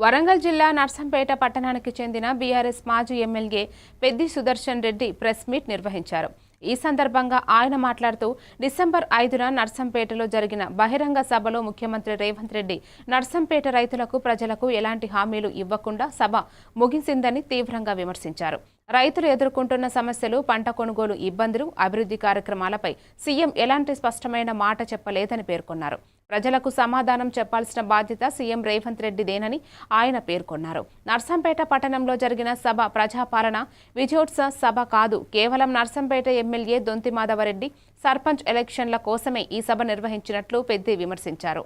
వరంగల్ జిల్లా నర్సంపేట పట్టణానికి చెందిన బీఆర్ఎస్ మాజీ MLA Peddi Sudarshan Reddy press meet నిర్వహించారు. ఈ సందర్భంగా ఆయన మాట్లాడుతూ డిసెంబర్ 5న నర్సంపేటలో జరిగిన బహిరంగ సభలో ముఖ్యమంత్రి రేవంత్ రెడ్డి నర్సంపేట రైతులకు ప్రజలకు ఎలాంటి హామీలు ఇవ్వకుండా సభ ముగిసిందని తీవ్రంగా విమర్శించారు. రైతులు ఎదుర్కొంటున్న సమస్యలు, పంట కొనుగోలు ఇబ్బందులు, అభివృద్ధి కార్యక్రమాలపై సీఎం ఎలాంటి స్పష్టమైన మాట చెప్పలేదని పేర్కొన్నారు. ప్రజలకు సమాధానం చెప్పాల్సిన బాధ్యత సీఎం రేవంత్ రెడ్డిదేనని ఆయన పేర్కొన్నారు. నర్సంపేట పట్టణంలో జరిగిన సభ ప్రజాపాలన విజయోత్సవ సభ కాదు, కేవలం నర్సంపేట ఎమ్మెల్యే దొంతి మాధవరెడ్డి సర్పంచ్ ఎలక్షన్ల కోసమే ఈ సభ నిర్వహించినట్లు పెద్ది విమర్శించారు.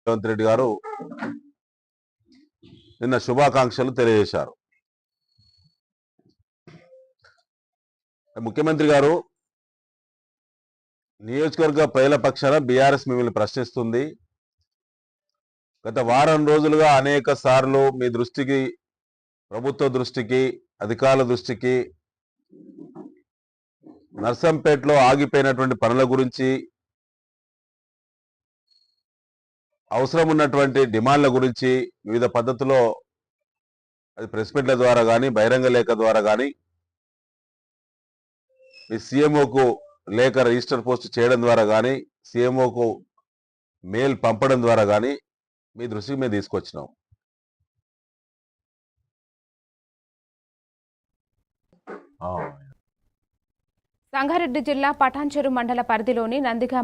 రేవంత్ రెడ్డి గారు నిన్న శుభాకాంక్షలు తెలియజేశారు. ముఖ్యమంత్రి గారు నియోజకవర్గ ప్రజల పక్షాన బీఆర్ఎస్ మిమ్మల్ని ప్రశ్నిస్తుంది. గత వారం రోజులుగా అనేక సార్లు మీ దృష్టికి, ప్రభుత్వ దృష్టికి, అధికారుల దృష్టికి నర్సంపేటలో ఆగిపోయినటువంటి పనుల గురించి, అవసరం ఉన్నటువంటి డిమాండ్ల గురించి వివిధ పద్ధతిలో అది ప్రెస్ మీట్ల ద్వారా కానీ, బహిరంగ లేఖ ద్వారా కానీ, మీ సీఎంఓకు లేఖ రిజిస్టర్ పోస్ట్ చేయడం ద్వారా కానీ, సీఎంఓకు మెయిల్ పంపడం ద్వారా కానీ మీ దృష్టికి మేము తీసుకొచ్చినాం. సంగారెడ్డి జిల్లా పటాన్చెరు మండల పరిధిలోని నందిగామ